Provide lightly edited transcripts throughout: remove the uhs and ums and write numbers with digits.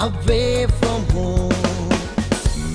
away from home.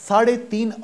3.5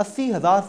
80,000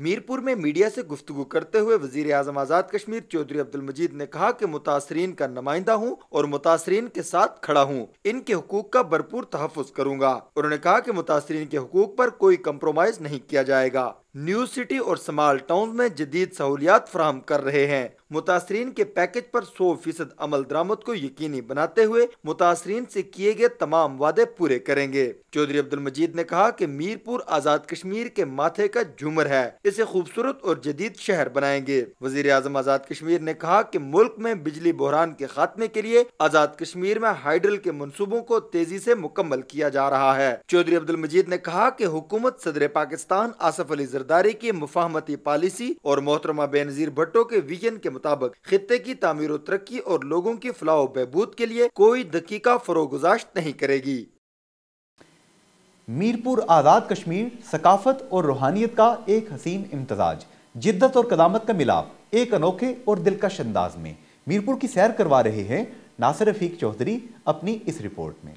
Mirpur میں media سے گفتگو کرتے ہوئے وزیر اعظم آزاد کشمیر چودھری عبدالمجید نے کہا کہ متاثرین کا نمائندہ ہوں اور متاثرین کے ساتھ کھڑا ہوں، ان کے حقوق کا بھرپور تحفظ کروں گا۔ انہوں نے کہا کہ متاثرین کے حقوق پر کوئی کمپرومائز نہیں کیا جائے گا۔ نیو سٹی اور سمال ٹاؤن میں جدید سہولیات فراہم کر رہے ہیں۔ متاثرین کے پیکج پر 100% عمل درآمد کو یقینی بناتے ہوئے متاثرین سے کیے گئے تمام وعدے پورے کریں گے۔ چودھری عبدالمجید نے کہا کہ میرپور آزاد کشمیر کے ماتھے کا جھومر ہے، اسے خوبصورت اور جدید شہر بنائیں گے۔ وزیر اعظم آزاد کشمیر نے کہا کہ ملک میں بجلی بحران کے خاتمے کے لیے آزاد کشمیر میں ہائیڈل کے منصوبوں کو تیزی سے مکمل کیا جا رہا ہے۔ چودھری عبدالمجید نے کہا کہ حکومت صدر پاکستان آصف علی زرداری کی مفاہمتی پالیسی اور محترمہ بینظیر بھٹو کے ویژن کے مطابق خطے کی تعمیر و ترقی اور لوگوں کی فلاح و بہبود کے لیے کوئی دقیقہ فروگزاشت نہیں کرے گی۔ میرپور آزاد کشمیر ثقافت اور روحانیت کا ایک حسین امتزاج، جدت اور قدامت کا ملاپ، ایک انوکھے اور دلکش انداز میں میرپور کی سیر کروا رہے ہیں ناصر رفیق چودھری اپنی اس رپورٹ میں۔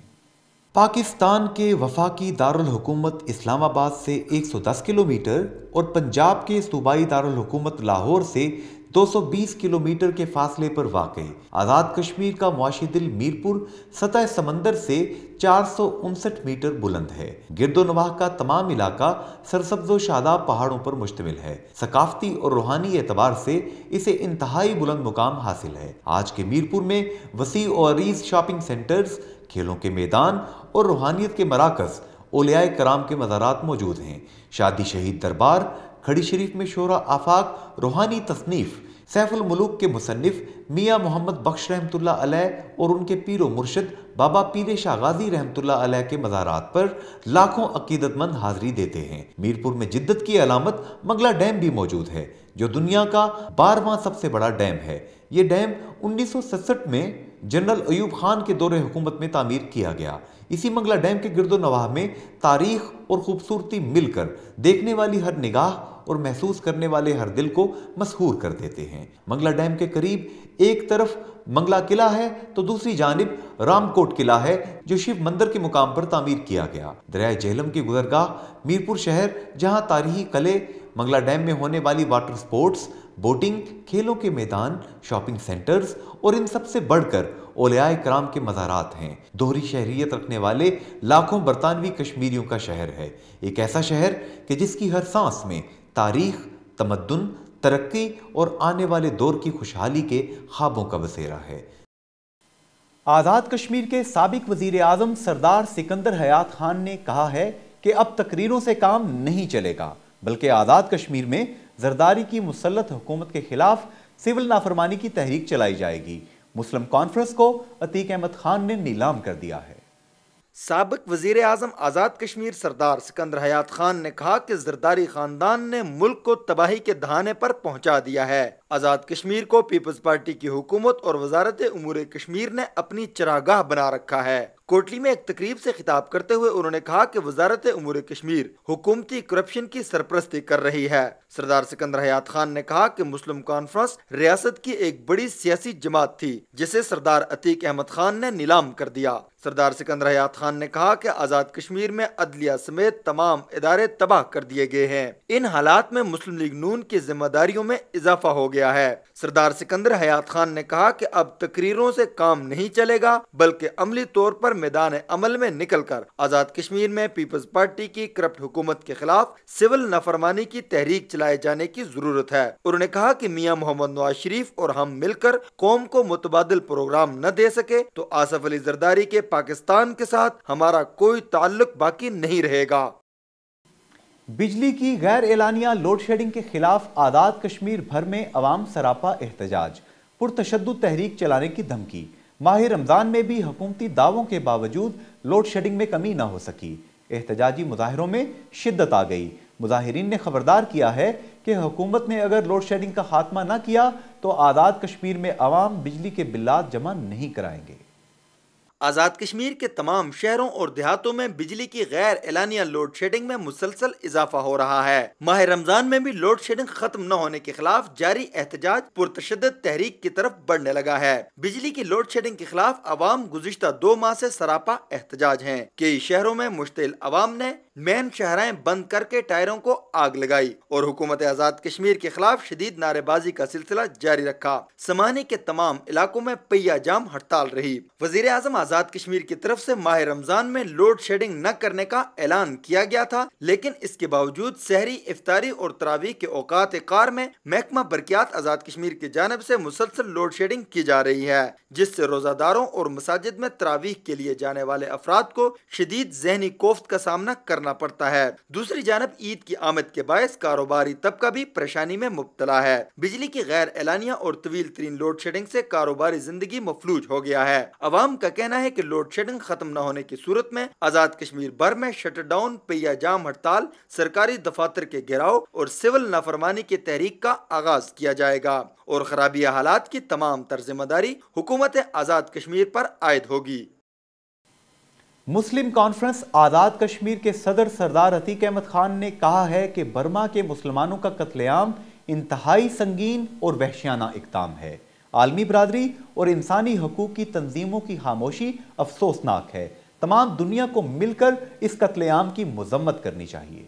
پاکستان کے وفاقی دارالحکومت اسلام آباد سے 110 کلومیٹر اور پنجاب کے صوبائی دارالحکومت لاہور سے 220 کلومیٹر کے فاصلے پر واقع آزاد کشمیر کا معاشی دل میرپور سطح سمندر سے 459 میٹر بلند ہے۔ گرد و نواح کا تمام علاقہ سرسبز و شاداب پہاڑوں پر مشتمل ہے۔ ثقافتی اور روحانی اعتبار سے اسے انتہائی بلند مقام حاصل ہے۔ آج کے میرپور میں وسیع و عریض شاپنگ سینٹرز، کھیلوں کے میدان اور روحانیت کے مراکز، اولیاء کرام کے مزارات موجود ہیں۔ شادی شہید دربار، کھڑی شریف میں شورا آفاق روحانی تصنیف، سیف الملوک کے مصنف میاں محمد بخش رحمۃ اللہ علیہ اور ان کے پیر و مرشد بابا پیر شاہ غازی رحمۃ اللہ علیہ کے مزارات پر لاکھوں عقیدت مند حاضری دیتے ہیں۔ میرپور میں جدت کی علامت منگلا ڈیم بھی موجود ہے، جو دنیا کا 12واں سب سے بڑا ڈیم ہے۔ یہ ڈیم 1967 میں جنرل ایوب خان کے دور حکومت میں تعمیر کیا گیا۔ اسی منگلا ڈیم کے گرد و نواح میں تاریخ اور خوبصورتی مل کر دیکھنے والی ہر نگاہ اور محسوس کرنے والے ہر دل کو مسحور کر دیتے ہیں۔ منگلا ڈیم کے قریب ایک طرف منگلا قلعہ ہے تو دوسری جانب رام کوٹ قلعہ ہے، جو شیو مندر کے مقام پر تعمیر کیا گیا۔ دریائے جہلم کی گزرگاہ میرپور شہر، جہاں تاریخی قلعے، منگلا ڈیم میں ہونے والی واٹر سپورٹس، بوٹنگ، کھیلوں کے میدان، شاپنگ سینٹرز اور ان سب سے بڑھ کر اولیاء کرام کے مزارات ہیں۔ دوہری شہریت رکھنے والے لاکھوں برطانوی کشمیریوں کا شہر ہے، ایک ایسا شہر کہ جس کی ہر سانس میں تاریخ، تمدن، ترقی اور آنے والے دور کی خوشحالی کے خوابوں کا بسیرا ہے۔ آزاد کشمیر کے سابق وزیر اعظم سردار سکندر حیات خان نے کہا ہے کہ اب تقریروں سے کام نہیں چلے گا، بلکہ آزاد کشمیر میں زرداری کی مسلط حکومت کے خلاف سول نافرمانی کی تحریک چلائی جائے گی۔ مسلم کانفرنس کو عتیق احمد خان نے نیلام کر دیا ہے۔ سابق وزیر اعظم آزاد کشمیر سردار سکندر حیات خان نے کہا کہ زرداری خاندان نے ملک کو تباہی کے دہانے پر پہنچا دیا ہے۔ آزاد کشمیر کو پیپلز پارٹی کی حکومت اور وزارت امور کشمیر نے اپنی چراگاہ بنا رکھا ہے۔ کوٹلی میں ایک تقریب سے خطاب کرتے ہوئے انہوں نے کہا کہ وزارت امور کشمیر حکومتی کرپشن کی سرپرستی کر رہی ہے۔ سردار سکندر حیات خان نے کہا کہ مسلم کانفرنس ریاست کی ایک بڑی سیاسی جماعت تھی، جسے سردار عتیق احمد خان نے نیلام کر دیا۔ سردار سکندر حیات خان نے کہا کہ آزاد کشمیر میں عدلیہ سمیت تمام ادارے تباہ کر دیے گئے ہیں۔ ان حالات میں مسلم لیگ نون کی ذمہ داریوں میں اضافہ ہو گیا ہے۔ سردار سکندر حیات خان نے کہا کہ اب تقریروں سے کام نہیں چلے گا، بلکہ عملی طور پر میدان عمل میں نکل کر آزاد کشمیر میں پیپلز پارٹی کی کرپٹ حکومت کے خلاف سول نافرمانی کی تحریک چلائے جانے کی ضرورت ہے۔ انہوں نے کہا کہ میاں محمد نواز شریف اور ہم مل کر قوم کو متبادل پروگرام نہ دے سکے تو آصف علی زرداری کے پاکستان کے ساتھ ہمارا کوئی تعلق باقی نہیں رہے گا۔ بجلی کی غیر اعلانیہ لوڈ شیڈنگ کے خلاف آزاد کشمیر بھر میں عوام سراپا احتجاج، پرتشدد تحریک چلانے کی دھمکی۔ ماہ رمضان میں بھی حکومتی دعووں کے باوجود لوڈ شیڈنگ میں کمی نہ ہو سکی۔ احتجاجی مظاہروں میں شدت آ گئی۔ مظاہرین نے خبردار کیا ہے کہ حکومت نے اگر لوڈ شیڈنگ کا خاتمہ نہ کیا تو آزاد کشمیر میں عوام بجلی کے بلات جمع نہیں کرائیں گے۔ آزاد کشمیر کے تمام شہروں اور دیہاتوں میں بجلی کی غیر اعلانیہ لوڈ شیڈنگ میں مسلسل اضافہ ہو رہا ہے۔ ماہ رمضان میں بھی لوڈ شیڈنگ ختم نہ ہونے کے خلاف جاری احتجاج پرتشدد تحریک کی طرف بڑھنے لگا ہے۔ بجلی کی لوڈ شیڈنگ کے خلاف عوام گزشتہ 2 ماہ سے سراپا احتجاج ہیں۔ کئی شہروں میں مشتعل عوام نے مین شاہراہیں بند کر کے ٹائروں کو آگ لگائی اور حکومت آزاد کشمیر کے خلاف شدید نعرے بازی کا سلسلہ جاری رکھا۔ سمانی کے تمام علاقوں میں پہیہ جام ہڑتال رہی۔ وزیر اعظم آزاد کشمیر کی طرف سے ماہ رمضان میں لوڈ شیڈنگ نہ کرنے کا اعلان کیا گیا تھا، لیکن اس کے باوجود سحری، افطاری اور تراویح کے اوقات کار میں محکمہ برقیات آزاد کشمیر کی جانب سے مسلسل لوڈ شیڈنگ کی جا رہی ہے، جس سے روزہ داروں اور مساجد میں تراویح کے لیے جانے والے افراد کو شدید ذہنی کوفت کا سامنا کرنا پڑتا ہے۔ دوسری جانب عید کی آمد کے باعث کاروباری طبقہ بھی پریشانی میں مبتلا ہے۔ بجلی کی غیر اعلانیہ اور طویل ترین لوڈ شیڈنگ سے کاروباری زندگی مفلوج ہو گیا ہے۔ عوام کا کہنا ہے کہ لوڈ شیڈنگ ختم نہ ہونے کی صورت میں آزاد کشمیر بھر میں شٹر ڈاؤن، پہیہ جام ہڑتال، سرکاری دفاتر کے گھیراؤ اور سول نافرمانی کی تحریک کا آغاز کیا جائے گا اور خرابیہ حالات کی تمام تر ذمہ داری حکومت آزاد کشمیر پر عائد ہوگی۔ مسلم کانفرنس آزاد کشمیر کے صدر سردار عتیق احمد خان نے کہا ہے کہ برما کے مسلمانوں کا قتل عام انتہائی سنگین اور وحشیانہ اقدام ہے۔ عالمی برادری اور انسانی حقوق کی تنظیموں کی خاموشی افسوسناک ہے۔ تمام دنیا کو مل کر اس قتل عام کی مذمت کرنی چاہیے۔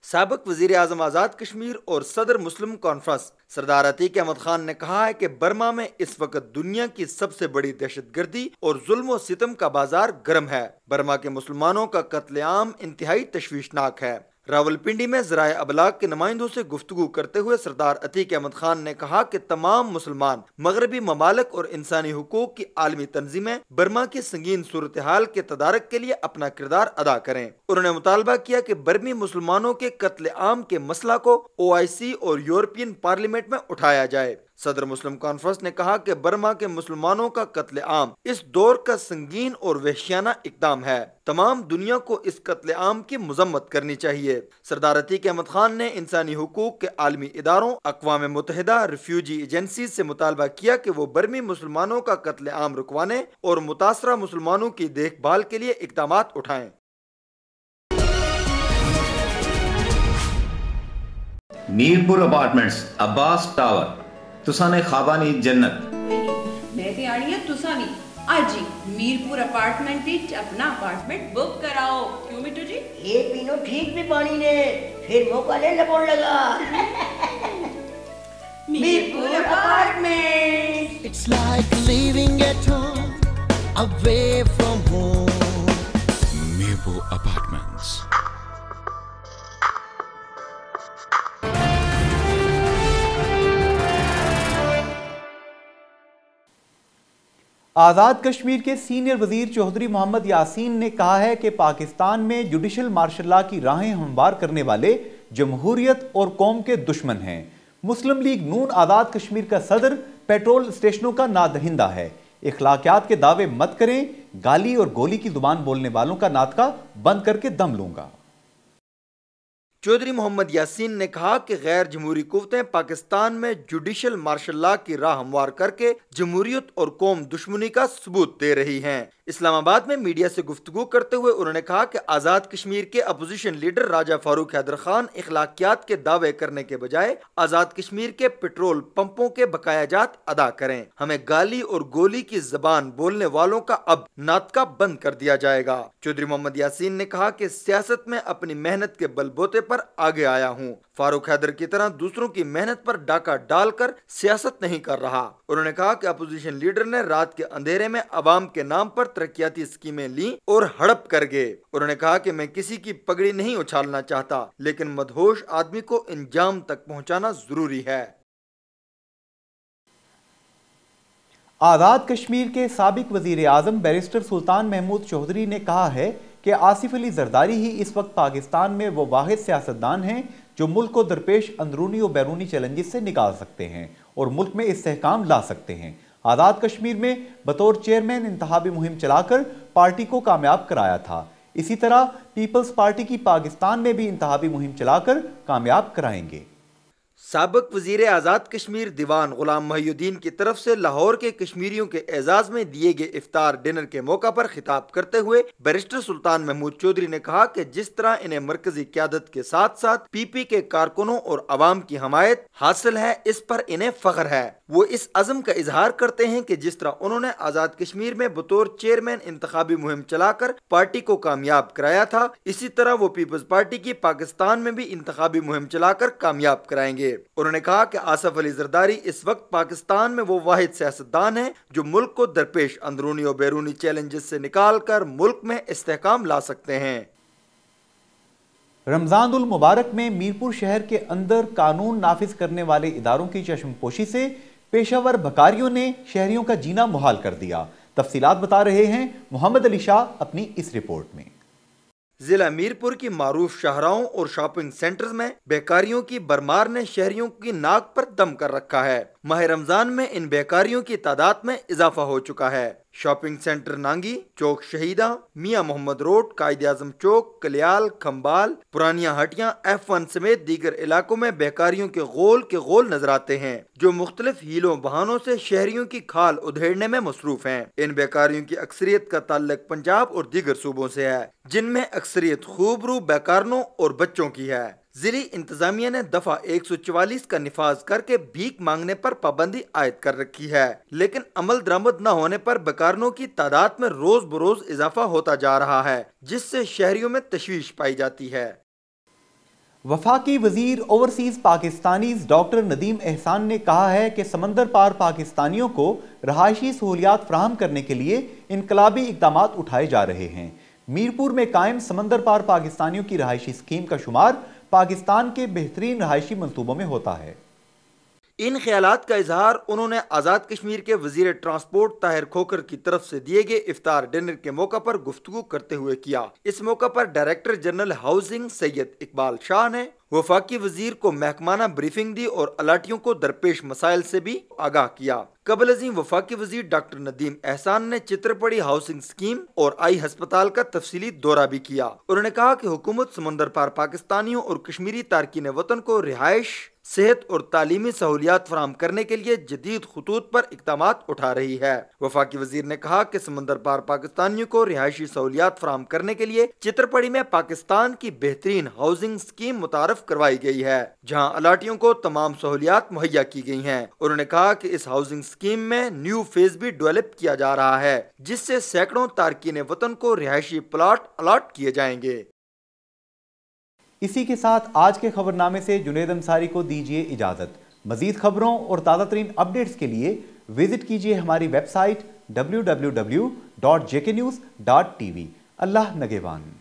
سابق وزیر اعظم آزاد کشمیر اور صدر مسلم کانفرنس سردار عتیق احمد خان نے کہا ہے کہ برما میں اس وقت دنیا کی سب سے بڑی دہشت گردی اور ظلم و ستم کا بازار گرم ہے۔ برما کے مسلمانوں کا قتل عام انتہائی تشویشناک ہے۔ راولپنڈی میں ذرائع ابلاغ کے نمائندوں سے گفتگو کرتے ہوئے سردار عتیق احمد خان نے کہا کہ تمام مسلمان مغربی ممالک اور انسانی حقوق کی عالمی تنظیمیں برما کی سنگین صورتحال کے تدارک کے لیے اپنا کردار ادا کریں۔ انہوں نے مطالبہ کیا کہ برمی مسلمانوں کے قتل عام کے مسئلہ کو OIC اور یورپین پارلیمنٹ میں اٹھایا جائے۔ صدر مسلم کانفرنس نے کہا کہ برما کے مسلمانوں کا قتل عام اس دور کا سنگین اور وحشیانہ اقدام ہے۔ تمام دنیا کو اس قتل عام کی مذمت کرنی چاہیے۔ سردار عتیق احمد خان نے انسانی حقوق کے عالمی اداروں، اقوام متحدہ، ریفیوجی ایجنسیز سے مطالبہ کیا کہ وہ برمی مسلمانوں کا قتل عام رکوانے اور متاثرہ مسلمانوں کی دیکھ بھال کے لیے اقدامات اٹھائیں۔ میرپور اپارٹمنٹس عباس ٹاور تسانے خوابانی جنت میں تے آڑی تسانی آج ہی میرپور اپارٹمنٹ وچ اپنا اپارٹمنٹ بک کراؤ۔ کیوں مٹو جی؟ یہ پینو ٹھیک بھی پانی نے پھر موقع لے لبون لگا۔ Mirpur apartment. It's like living at home, away from home. Mirpur Apartments. Azad Kashmir کے سینئر وزیر چودھری محمد یاسین نے کہا ہے کہ پاکستان میں جوڈیشل مارشل لا کی راہیں ہموار کرنے والے جمہوریت اور قوم کے دشمن ہیں۔ مسلم لیگ نون آزاد کشمیر کا صدر پیٹرول اسٹیشنوں کا نادہندہ ہے۔ اخلاقیات کے دعوے مت کریں، گالی اور گولی کی زبان بولنے والوں کا ناطقہ بند کر کے دم لوں گا۔ چودھری محمد یاسین نے کہا کہ غیر جمہوری قوتیں پاکستان میں جوڈیشل مارشل لا کی راہ ہموار کر کے جمہوریت اور قوم دشمنی کا ثبوت دے رہی ہیں۔ اسلام آباد میں میڈیا سے گفتگو کرتے ہوئے انہوں نے کہا کہ آزاد کشمیر کے اپوزیشن لیڈر راجہ فاروق حیدر خان اخلاقیات کے دعوے کرنے کے بجائے آزاد کشمیر کے پیٹرول پمپوں کے بقایا جات ادا کریں۔ ہمیں گالی اور گولی کی زبان بولنے والوں کا اب ناطقہ بند کر دیا جائے گا۔ چودھری محمد یاسین نے کہا کہ سیاست میں اپنی محنت کے بل بوتے پر آگے آیا ہوں، فاروق حیدر کی طرح دوسروں کی محنت پر ڈاکہ ڈال کر سیاست نہیں کر رہا۔ انہوں نے کہا کہ اپوزیشن لیڈر نے رات کے اندھیرے میں عوام کے نام پر ترقیاتی اسکیمیں لیں اور ہڑپ کر گئے۔ انہوں نے کہا کہ میں کسی کی پگڑی نہیں اچھالنا چاہتا، لیکن مدہوش آدمی کو انجام تک پہنچانا ضروری ہے۔ آزاد کشمیر کے سابق وزیر اعظم بیرسٹر سلطان محمود چودھری نے کہا ہے کہ آصف علی زرداری ہی اس وقت پاکستان میں وہ واحد سیاستدان ہیں جو ملک کو درپیش اندرونی و بیرونی چیلنجز سے نکال سکتے ہیں اور ملک میں استحکام لا سکتے ہیں۔ آزاد کشمیر میں بطور چیئرمین انتخابی مہم چلا کر پارٹی کو کامیاب کرایا تھا۔ اسی طرح پیپلز پارٹی کی پاکستان میں بھی انتخابی مہم چلا کر کامیاب کرائیں گے۔ سابق وزیر آزاد کشمیر دیوان غلام محی الدین کی طرف سے لاہور کے کشمیریوں کے اعزاز میں دیے گئے افطار ڈنر کے موقع پر خطاب کرتے ہوئے بیرسٹر سلطان محمود چودھری نے کہا کہ جس طرح انہیں مرکزی قیادت کے ساتھ ساتھ پی پی کے کارکنوں اور عوام کی حمایت حاصل ہے، اس پر انہیں فخر ہے۔ وہ اس عزم کا اظہار کرتے ہیں کہ جس طرح انہوں نے آزاد کشمیر میں بطور چیئرمین انتخابی مہم چلا کر پارٹی کو کامیاب کرایا تھا، اسی طرح وہ پیپلز پارٹی کی پاکستان میں بھی انتخابی مہم چلا کر کامیاب کرائیں گے۔ انہوں نے کہا کہ آصف علی زرداری اس وقت پاکستان میں وہ واحد سیاستدان ہیں جو ملک کو درپیش اندرونی اور بیرونی چیلنجز سے نکال کر ملک میں استحکام لا سکتے ہیں۔ رمضان المبارک میں میرپور شہر کے اندر قانون نافذ کرنے والے اداروں کی چشم پوشی سے پیشہ ور بھکاریوں نے شہریوں کا جینا محال کر دیا۔ تفصیلات بتا رہے ہیں محمد علی شاہ اپنی اس رپورٹ میں۔ ضلع میرپور کی معروف شاہراہوں اور شاپنگ سینٹرز میں بیکاریوں کی برمار نے شہریوں کی ناک پر دم کر رکھا ہے۔ ماہ رمضان میں ان بیکاریوں کی تعداد میں اضافہ ہو چکا ہے۔ شاپنگ سینٹر نانگی، چوک شہیدہ، میاں محمد روڈ، قائد اعظم چوک، کلیال، کھمبال، پرانیاں ہٹیاں، F1 سمیت دیگر علاقوں میں بیکاریوں کے غول نظر آتے ہیں جو مختلف ہیلوں بہانوں سے شہریوں کی کھال ادھیڑنے میں مصروف ہیں۔ ان بیکاریوں کی اکثریت کا تعلق پنجاب اور دیگر صوبوں سے ہے، جن میں اکثریت خوب رو بیکاروں اور بچوں کی ہے۔ ضلعی انتظامیہ نے دفعہ 144 کا نفاذ کر کے بھیک مانگنے پر پابندی عائد کر رکھی ہے، لیکن عمل درآمد نہ ہونے پر بیکاروں کی تعداد میں روز بروز اضافہ ہوتا جا رہا ہے، جس سے شہریوں میں تشویش پائی جاتی ہے۔ وفاقی وزیر اوورسیز پاکستانیز ڈاکٹر ندیم احسان نے کہا ہے کہ سمندر پار پاکستانیوں کو رہائشی سہولیات فراہم کرنے کے لیے انقلابی اقدامات اٹھائے جا رہے ہیں۔ میرپور میں قائم سمندر پار پاکستانیوں کی رہائشی اسکیم کا شمار پاکستان کے بہترین رہائشی منصوبوں میں ہوتا ہے۔ ان خیالات کا اظہار انہوں نے آزاد کشمیر کے وزیر ٹرانسپورٹ طاہر کھوکھر کی طرف سے دیے گئے افطار ڈنر کے موقع پر گفتگو کرتے ہوئے کیا۔ اس موقع پر ڈائریکٹر جنرل ہاؤسنگ سید اقبال شاہ نے وفاقی وزیر کو محکمانہ بریفنگ دی اور الاٹیوں کو درپیش مسائل سے بھی آگاہ کیا۔ قبل ازیں وفاقی وزیر ڈاکٹر ندیم احسان نے چترپڑی ہاؤسنگ اسکیم اور آئی ہسپتال کا تفصیلی دورہ بھی کیا۔ انہوں نے کہا کہ حکومت سمندر پار پاکستانیوں اور کشمیری تارکین وطن کو رہائش، صحت اور تعلیمی سہولیات فراہم کرنے کے لیے جدید خطوط پر اقدامات اٹھا رہی ہے۔ وفاقی وزیر نے کہا کہ سمندر پار پاکستانیوں کو رہائشی سہولیات فراہم کرنے کے لیے چترپڑی میں پاکستان کی بہترین ہاؤسنگ اسکیم متعارف کروائی گئی ہے، جہاں الاٹیوں کو تمام سہولیات مہیا کی گئی ہیں۔ انہوں نے کہا کہ اس ہاؤسنگ اسکیم میں نیو فیز بھی ڈیولپ کیا جا رہا ہے، جس سے سینکڑوں تارکین وطن کو رہائشی پلاٹ الاٹ کیے جائیں گے۔ اسی کے ساتھ آج کے خبرنامے سے جنید انصاری کو دیجیے اجازت۔ مزید خبروں اور تازہ ترین اپڈیٹس کے لیے وزٹ کیجیے ہماری ویب سائٹ www.jknews.tv۔ اللہ نگہبان۔